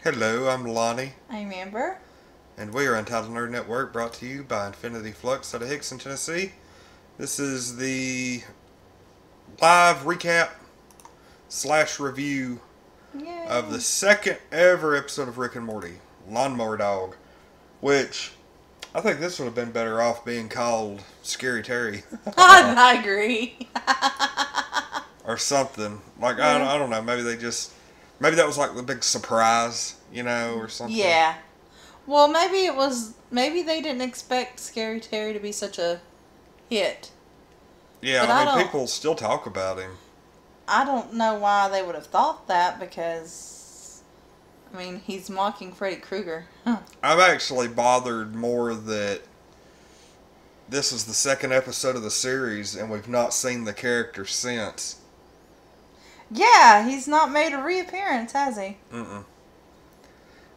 Hello, I'm Lonnie, I'm Amber. and we are Untitled Nerd Network, brought to you by Infinity Flux out of Hickson, Tennessee. This is the live recap slash review of the Yay. second ever episode of Rick and Morty, Lawnmower Dog, which I think this would have been better off being called Scary Terry I agree. or something. Like, Yeah. I don't know, maybe that was like the big surprise, or something. Yeah. Well, maybe they didn't expect Scary Terry to be such a hit. Yeah, But I mean, people still talk about him. I don't know why they would have thought that because, he's mocking Freddy Krueger. Huh. I'm actually bothered more that this is the second episode of the series and we've not seen the character since. Yeah, he's not made a reappearance, has he? Mm-mm.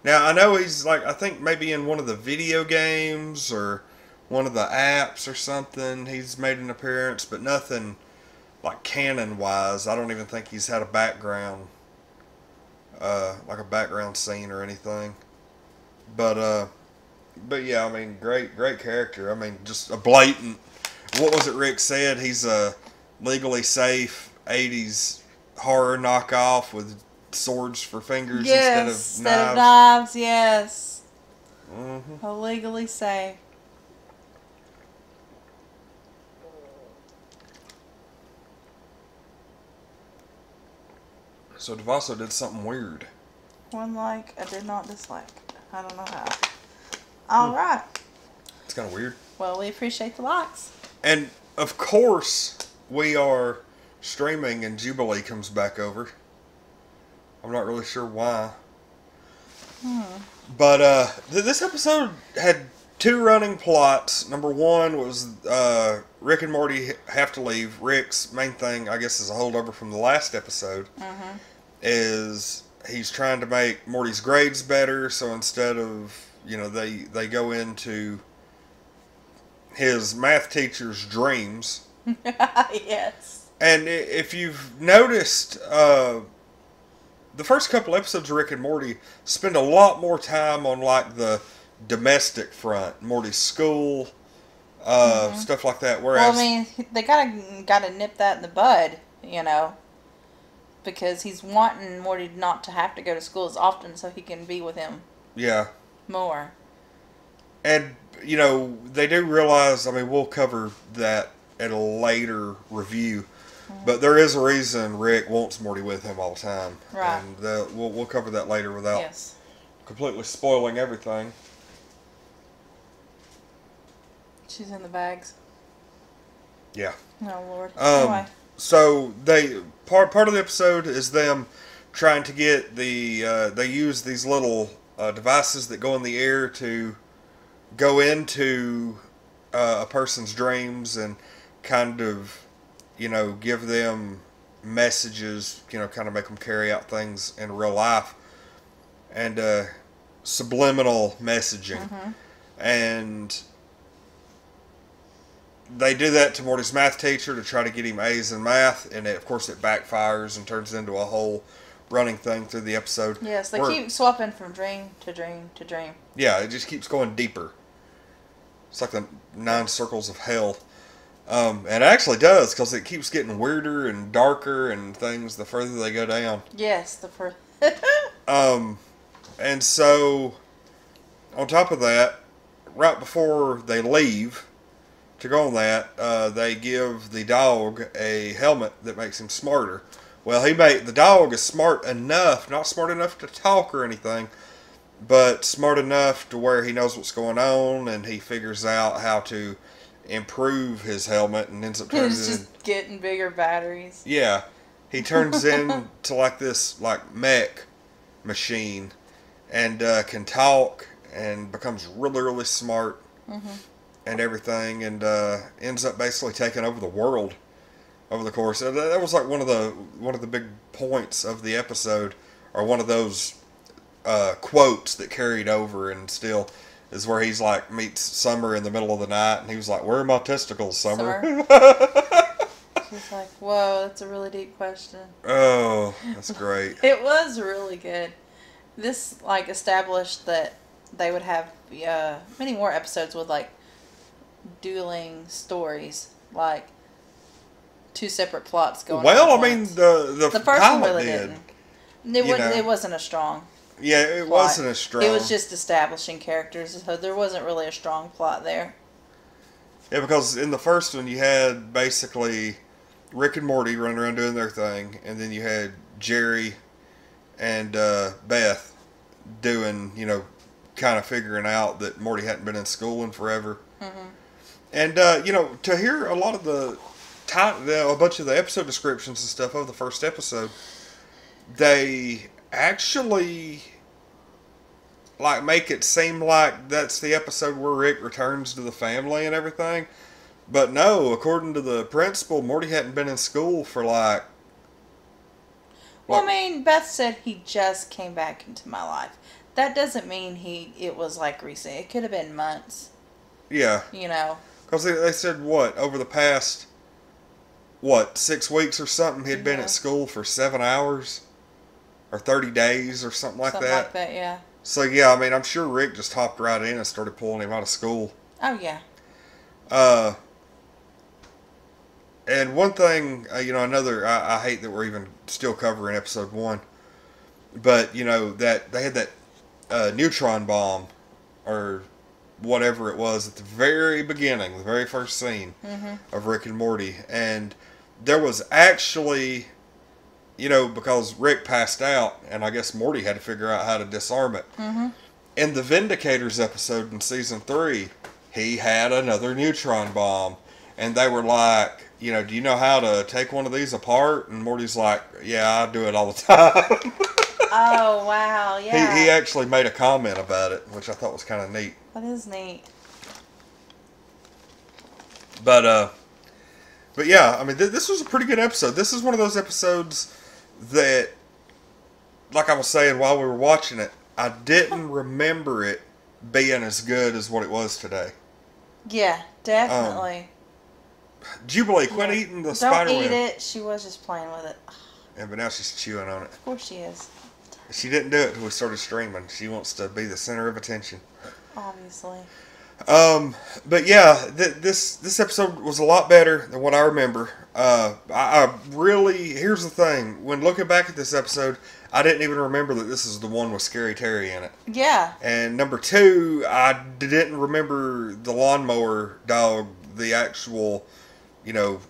Now, I know he's I think maybe in one of the video games or one of the apps or something, he's made an appearance, but nothing like canon-wise. I don't even think he's had a background, like a background scene or anything. But yeah, I mean, great character. I mean, just a blatant. What was it Rick said? He's a legally safe '80s horror knockoff with swords for fingers Yes, instead instead of of knives. knives, yes. Mm-hmm. Illegally safe. So Devasso did something weird. One like I did not dislike. I don't know how. Hmm. All right. It's kind of weird. Well, we appreciate the likes. And of course, we are streaming, and Jubilee comes back over. I'm not really sure why. But this episode had two running plots. Number one was Rick and Morty have to leave. Rick's main thing, I guess, is a holdover from the last episode. Mm-hmm. Is he's trying to make Morty's grades better, so instead of, they go into his math teacher's dreams. Yes. And if you've noticed, the first couple episodes of Rick and Morty spend a lot more time on like the domestic front, Morty's school, stuff like that. Well, Whereas, they gotta nip that in the bud, because he's wanting Morty not to have to go to school as often, so he can be with him yeah, more. and they do realize. I mean, we'll cover that at a later review. But there is a reason Rick wants Morty with him all the time, Right. and we'll cover that later without Yes. completely spoiling everything. She's in the bags. Yeah. Oh Lord. Um, Anyway. So part of the episode is them trying to get they use these little devices that go in the air to go into a person's dreams and kind of give them messages, kind of make them carry out things in real life, and subliminal messaging. Mm-hmm. And they do that to Morty's math teacher to try to get him A's in math, and of course it backfires and turns into a whole running thing through the episode. Yes, they keep swapping from dream to dream to dream. Yeah, it just keeps going deeper. It's like the 9 circles of hell. And it actually does, because it keeps getting weirder and darker and things the further they go down. Yes, the first. And so, on top of that, right before they leave to go on that, they give the dog a helmet that makes him smarter. Well, the dog is smart enough, not smart enough to talk or anything, but smart enough to where he knows what's going on, and he figures out how to improve his helmet and ends up turning He's just getting bigger batteries. yeah, he turns into like this mech machine, and can talk and becomes really smart. Mm-hmm. And everything, and ends up basically taking over the world over the course. And that was like one of the big points of the episode, or one of those quotes that carried over and still is where he's like meets Summer in the middle of the night, and he was like, "Where are my testicles, Summer?" She's like, "Whoa, that's a really deep question." Oh, that's great. It was really good. this like established that they would have many more episodes with like dueling stories, like two separate plots going on. Well, at I mean, once. the first one pilot really did. didn't. It wasn't a strong. Yeah, it plot. wasn't as strong. It was just establishing characters, so there wasn't really a strong plot there. Yeah, because in the first one you had basically Rick and Morty running around doing their thing, and then you had Jerry and Beth doing, kind of figuring out that Morty hadn't been in school in forever. Mm-hmm. And, to hear a lot of a bunch of the episode descriptions and stuff of the first episode, they actually like make it seem like that's the episode where Rick returns to the family and everything. But no, according to the principal, Morty hadn't been in school for like... Well, I mean, Beth said he just came back into my life. That doesn't mean it was like recent. It could have been months. Yeah. Because they said, over the past, 6 weeks or something, he'd been at school for 7 hours? Or 30 days or something like that. Something like that, yeah. So, yeah, I mean, I'm sure Rick just hopped right in and started pulling him out of school. Oh, yeah. And one thing, I hate that we're even still covering episode 1. But, that they had that neutron bomb, or whatever it was, at the very beginning, the very first scene of Rick and Morty. And there was actually... because Rick passed out, and I guess Morty had to figure out how to disarm it. Mm-hmm. In the Vindicators episode in season 3, he had another neutron bomb, and they were like, do you know how to take one of these apart? And Morty's like, yeah, I do it all the time. Oh, wow, yeah. He actually made a comment about it, which I thought was kind of neat. That is neat. But yeah, I mean, this was a pretty good episode. This is one of those episodes that, like I was saying while we were watching it, I didn't remember it being as good as what it was today. Yeah, definitely. Jubilee, quit eating the spider web. Don't eat it. She was just playing with it. Yeah, but now she's chewing on it. Of course she is. She didn't do it until we started streaming. She wants to be the center of attention. Obviously. But yeah, this episode was a lot better than what I remember. I really, here's the thing. When looking back at this episode, I didn't even remember that this is the one with Scary Terry in it. Yeah. And number 2, I didn't remember the Lawnmower dog, the actual,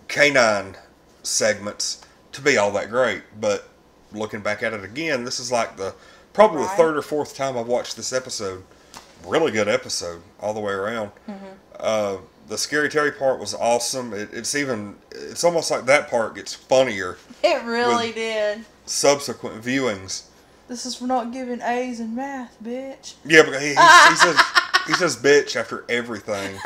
canine segments to be all that great. But looking back at it again, this is like probably the third or fourth time I've watched this episode. Really good episode all the way around. Mm-hmm. The Scary Terry part was awesome. It's almost like that part gets funnier. It really did. Subsequent viewings. This is for not giving A's in math, bitch. Yeah, but he says bitch after everything.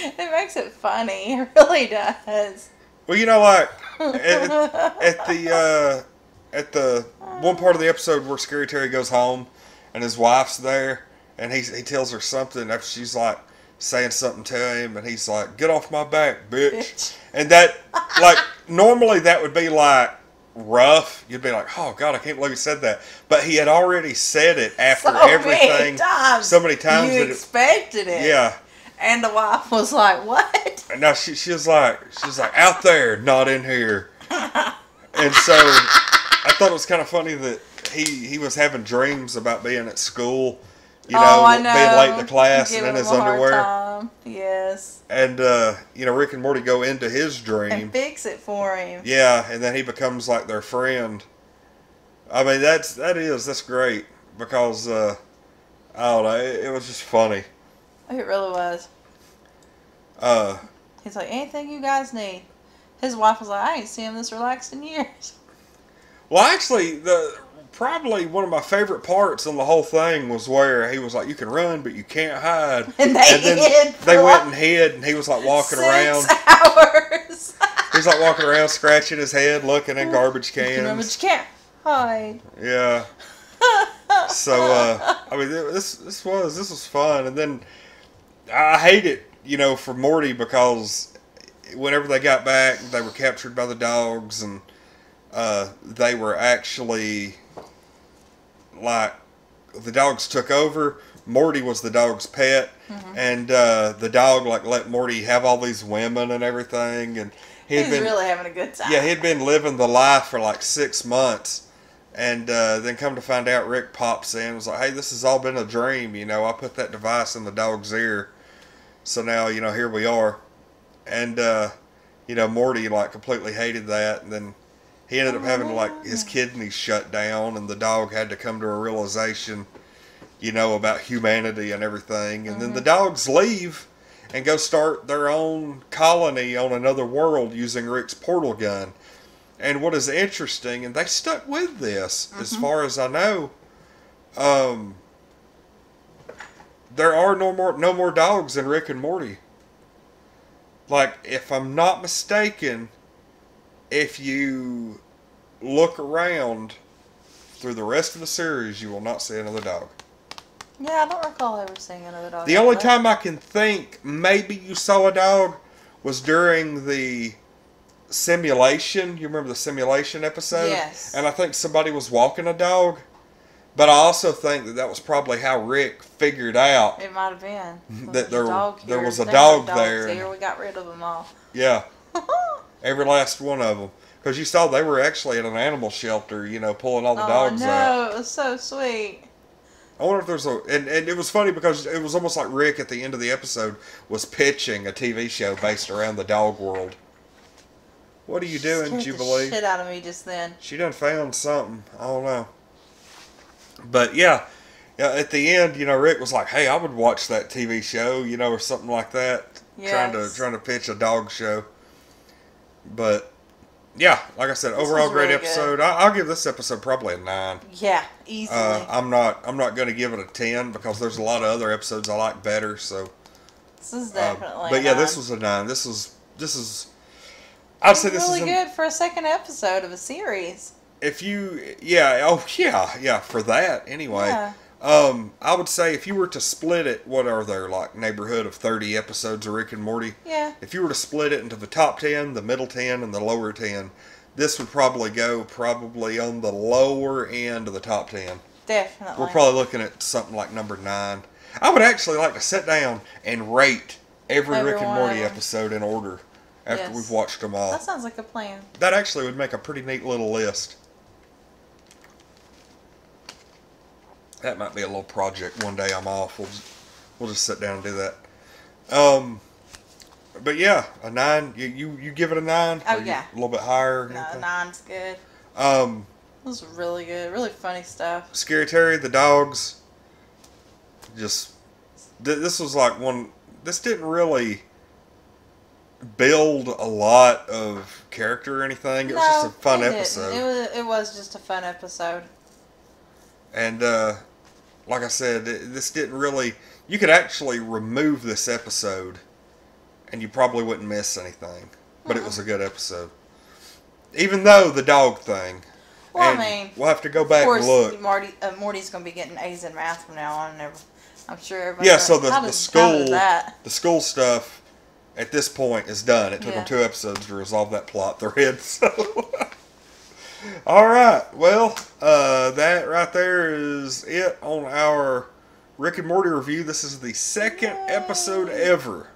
It makes it funny. It really does. Well, like at the one part of the episode where Scary Terry goes home and his wife's there, and he tells her something after she's like saying something to him, and he's like, "Get off my back, bitch." And that, like, normally that would be like rough. You'd be like, "Oh God, I can't believe he said that." But he had already said it after everything so many times. You expected it. Yeah. And the wife was like, "What?" And now she was like, "Out there, not in here." And so I thought it was kind of funny that he was having dreams about being at school, being late to class and in his underwear. Yes. And, Rick and Morty go into his dream. And fix it for him. Yeah, and then he becomes like their friend. I mean, that's great because, I don't know, it was just funny. It really was. He's like, anything you guys need. His wife was like, I ain't seen him this relaxed in years. Well, actually, probably one of my favorite parts on the whole thing was where he was like, "You can run, but you can't hide." And they went and hid, and he was like walking 6 around. hours. He was like walking around, scratching his head, looking in garbage cans. But you can't hide. Yeah. So, I mean, this was fun, and then I hate it, for Morty because whenever they got back, they were captured by the dogs, and they were actually like the dogs took over. Morty was the dog's pet, and the dog like let Morty have all these women and everything, and he's really having a good time. Yeah, he'd been living the life for like 6 months, and then come to find out, Rick pops in and was like, "Hey, this has all been a dream. You know, I put that device in the dog's ear, so now here we are." And Morty like completely hated that, and then he ended up having like his kidneys shut down, and the dog had to come to a realization, about humanity and everything. And then the dogs leave and go start their own colony on another world using Rick's portal gun. And what is interesting, and they stuck with this, as far as I know, there are no more dogs in Rick and Morty. Like, if I'm not mistaken, if you look around through the rest of the series, you will not see another dog. Yeah, I don't recall ever seeing another dog. The only time I can think maybe you saw a dog was during the simulation. You remember the simulation episode? Yes. And I think somebody was walking a dog. But I also think that was probably how Rick figured out. It might have been. That there was a There dog were dogs there. Here. We got rid of them all. Yeah. Every last one of them. Because you saw they were actually at an animal shelter, pulling all the dogs out. Oh, no. It was so sweet. I wonder if there's and it was funny because it was almost like Rick at the end of the episode was pitching a TV show based around the dog world. What are you doing, Jubilee? The shit out of me just then. She done found something. I don't know. But yeah, at the end, Rick was like, "Hey, I would watch that TV show, or something like that." Yes. Trying to pitch a dog show. But yeah, like I said, overall great episode. I'll give this episode probably a 9. Yeah, easily. I'm not going to give it a 10 because there's a lot of other episodes I like better. So this is definitely. But yeah, this was a 9. This is. I'd say this really is good for a second episode of a series. If you, yeah, for that anyway. Yeah. I would say if you were to split it, what are there, like neighborhood of 30 episodes of Rick and Morty? Yeah. If you were to split it into the top 10, the middle 10, and the lower 10, this would probably go on the lower end of the top 10. Definitely. We're probably looking at something like number 9. I would actually like to sit down and rate every Rick and Morty episode in order after we've watched them all. That sounds like a plan. That actually would make a pretty neat little list. That might be a little project one day I'm off. We'll just sit down and do that. But yeah, a 9. You give it a 9? Oh yeah. A little bit higher? No, 9's good. This was really good. Really funny stuff. Scary Terry, the dogs. Just this was like one. This didn't really build a lot of character or anything. It was just a fun episode. It was just a fun episode. And like I said, this didn't really. You could actually remove this episode, and you probably wouldn't miss anything. But it was a good episode, even though the dog thing. Well, I mean, we'll have to go back and look. Morty's going to be getting A's in math from now on. And I'm sure everybody. Yeah, so the school stuff at this point is done. It took them 2 episodes to resolve that plot thread. So. All right, well, that right there is it on our Rick and Morty review. This is the 2nd episode ever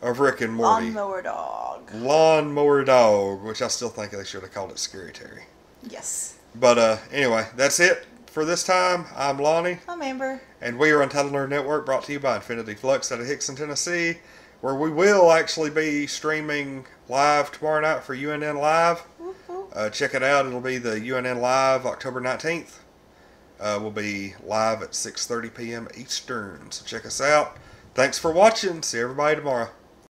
of Rick and Morty. Lawnmower Dog, which I still think they should have called it Scary Terry. Yes. But anyway, that's it for this time. I'm Lonnie. I'm Amber. And we are Untitled Nerd Network, brought to you by Infinity Flux out of Hickson, Tennessee, where we will actually be streaming live tomorrow night for UNN Live. Check it out. It'll be the UNN Live October 19th. We'll be live at 6:30 p.m. Eastern. So check us out. Thanks for watching. See everybody tomorrow.